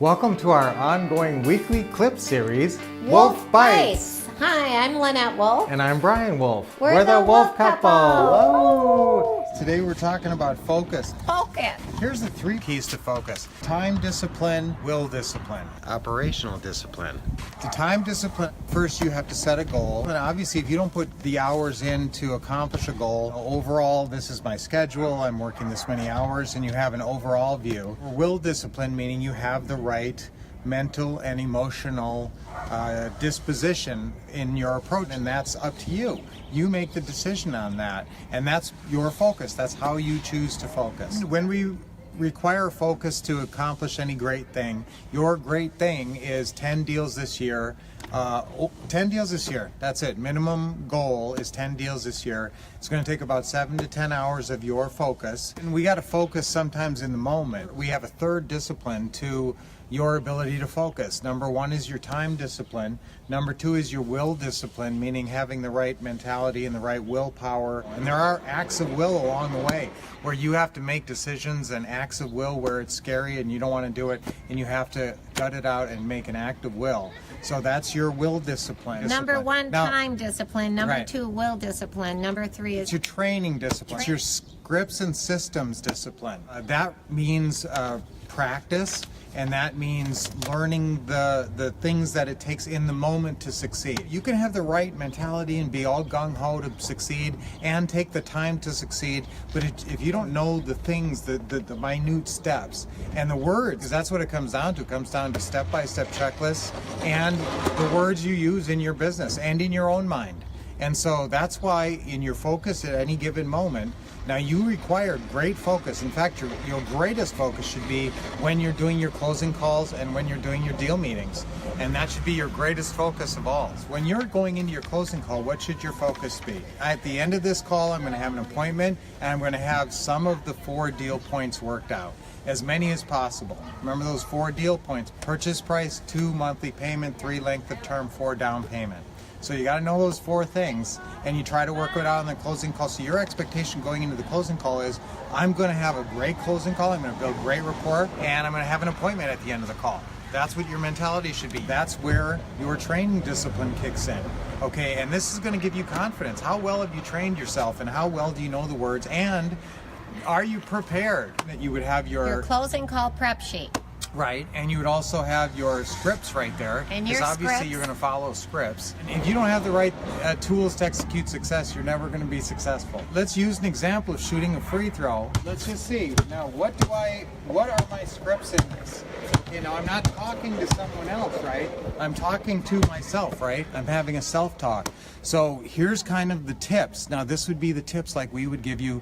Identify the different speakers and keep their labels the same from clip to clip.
Speaker 1: Welcome to our ongoing weekly clip series, Wolff Bites.
Speaker 2: Hi, I'm Lynette Wolff.
Speaker 1: And I'm Brian Wolff.
Speaker 2: We're the Wolff couple.
Speaker 1: Whoa. Today we're talking about focus.
Speaker 2: Focus.
Speaker 1: Here's the 3 keys to focus. Time discipline, will discipline.
Speaker 3: Operational discipline.
Speaker 1: The time discipline, first you have to set a goal. And obviously if you don't put the hours in to accomplish a goal, overall this is my schedule, I'm working this many hours, and you have an overall view. Will discipline, meaning you have the right mental and emotional disposition in your approach, and that's up to you. You make the decision on that, and that's your focus. That's how you choose to focus. When we require focus to accomplish any great thing, your great thing is 10 deals this year. 10 deals this year, that's it. Minimum goal is 10 deals this year. It's going to take about 7 to 10 hours of your focus, and we got to focus sometimes in the moment. We have a third discipline to your ability to focus. Number 1 is your time discipline. Number 2 is your will discipline, meaning having the right mentality and the right willpower. And there are acts of will along the way where you have to make decisions and acts of will where it's scary and you don't want to do it, and you have to gut it out and make an act of will. So that's your will discipline.
Speaker 2: Number 1,
Speaker 1: now,
Speaker 2: time discipline. Number
Speaker 1: right.
Speaker 2: 2, will discipline. Number 3 is
Speaker 1: it's your training discipline. It's your scripts and systems discipline. That means practice, and that means learning the things that it takes in the moment to succeed. You can have the right mentality and be all gung-ho to succeed and take the time to succeed, but if you don't know the things, the minute steps and the words, because that's what it comes down to. It comes down to step-by-step checklists and the words you use in your business and in your own mind. And so that's why in your focus at any given moment, now you require great focus. In fact, your greatest focus should be when you're doing your closing calls and when you're doing your deal meetings. And that should be your greatest focus of all. When you're going into your closing call, what should your focus be? At the end of this call, I'm going to have an appointment and I'm going to have some of the 4 deal points worked out. As many as possible. Remember those 4 deal points: purchase price, 2 monthly payment, 3 length of term, 4 down payment. So you got to know those 4 things, and you try to work it out in the closing call. So your expectation going into the closing call is, I'm going to have a great closing call, I'm going to build great rapport, and I'm going to have an appointment at the end of the call. That's what your mentality should be. That's where your training discipline kicks in. Okay, and this is going to give you confidence. How well have you trained yourself, and how well do you know the words, and are you prepared that you would have your
Speaker 2: closing call prep sheet?
Speaker 1: Right, and you would also have your scripts right there, because obviously you're going to follow scripts. And if you don't have the right tools to execute success, you're never going to be successful. Let's use an example of shooting a free throw. Let's just see. Now, what are my scripts in this? You know, I'm not talking to someone else, right? I'm talking to myself, right? I'm having a self-talk. So here's kind of the tips. Now, this would be the tips like we would give you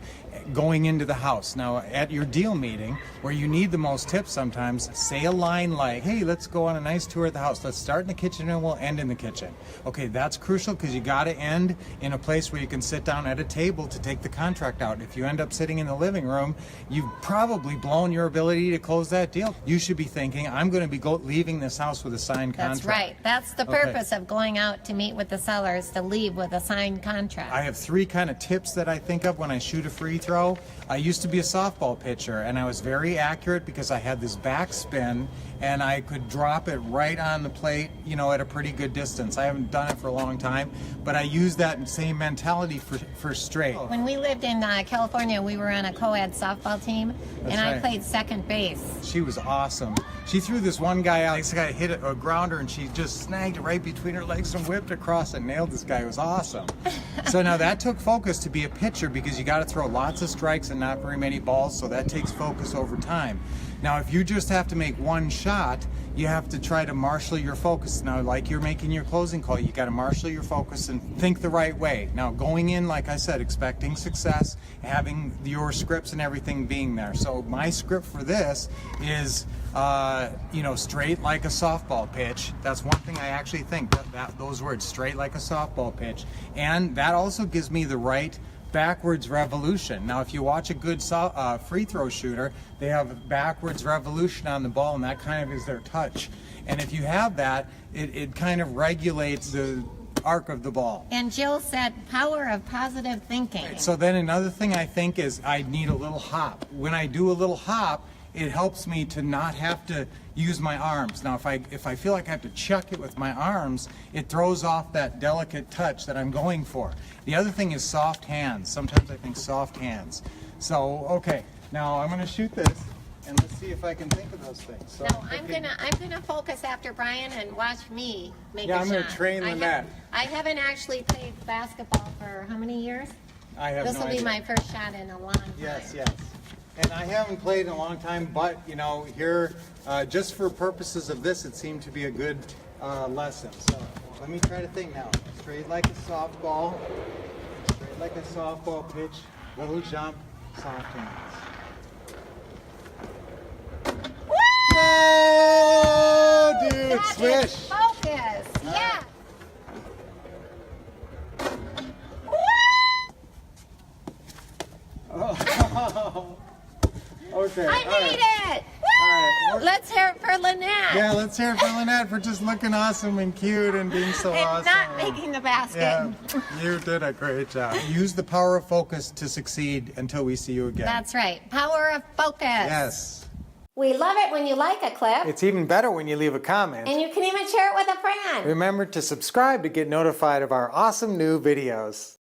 Speaker 1: going into the house. Now, at your deal meeting, where you need the most tips sometimes, say a line like, hey, let's go on a nice tour of the house. Let's start in the kitchen and we'll end in the kitchen. Okay, that's crucial because you got to end in a place where you can sit down at a table to take the contract out. If you end up sitting in the living room, you've probably blown your ability to close that deal. You should be thinking, I'm going to be leaving this house with a signed contract.
Speaker 2: That's right. That's the purpose of going out to meet with the sellers, to leave with a signed contract.
Speaker 1: I have 3 kind of tips that I think of when I shoot a free throw. I used to be a softball pitcher, and I was very accurate because I had this backspin and I could drop it right on the plate, you know, at a pretty good distance. I haven't done it for a long time, but I use that same mentality for straight.
Speaker 2: When we lived in California, we were on a co-ed softball team, and I played second base.
Speaker 1: She was awesome. She threw this one guy out. This guy hit a grounder, and she just snagged it right between her legs and whipped across and nailed this guy. It was awesome. So now that took focus to be a pitcher, because you got to throw lots of strikes and not very many balls, so that takes focus over time. Now, if you just have to make 1 shot, you have to try to marshal your focus. Now, like you're making your closing call, you got to marshal your focus and think the right way. Now, going in, like I said, expecting success, having your scripts and everything being there. So my script for this is, you know, straight like a softball pitch. That's one thing I actually think, those words, straight like a softball pitch. And that also gives me the right backwards revolution. Now, if you watch a good free throw shooter, they have backwards revolution on the ball, and that kind of is their touch. And if you have that, it kind of regulates the arc of the ball.
Speaker 2: And Jill said, power of positive thinking.
Speaker 1: So then another thing I think is I need a little hop. When I do a little hop, it helps me to not have to use my arms. Now, if I feel like I have to chuck it with my arms, it throws off that delicate touch that I'm going for. The other thing is soft hands. Sometimes I think soft hands. So, okay, now I'm going to shoot this, and let's see if I can think of those things. So,
Speaker 2: No, I'm gonna focus after Brian and watch me make a shot.
Speaker 1: Yeah, I'm going to train the net.
Speaker 2: I haven't actually played basketball for how many years?
Speaker 1: I have no
Speaker 2: This will be
Speaker 1: idea.
Speaker 2: my first shot in a long time.
Speaker 1: Yes, yes. And I haven't played in a long time, but you know, here, just for purposes of this, it seemed to be a good lesson. So let me try to think now. Straight like a softball, straight like a softball pitch, little jump, soft hands. Whoa, dude,
Speaker 2: That
Speaker 1: swish.
Speaker 2: is focus. Yeah.
Speaker 1: Oh. Okay.
Speaker 2: I
Speaker 1: all right.
Speaker 2: made it.
Speaker 1: All right.
Speaker 2: Let's hear it for Lynette.
Speaker 1: Yeah, let's hear it for Lynette for just looking awesome and cute and being so
Speaker 2: and
Speaker 1: awesome.
Speaker 2: not making the basket.
Speaker 1: Yeah, you did a great job. Use the power of focus to succeed until we see you again.
Speaker 2: That's right. Power of focus.
Speaker 1: Yes.
Speaker 2: We love it when you like a clip.
Speaker 1: It's even better when you leave a comment.
Speaker 2: And you can even share it with a friend.
Speaker 1: Remember to subscribe to get notified of our awesome new videos.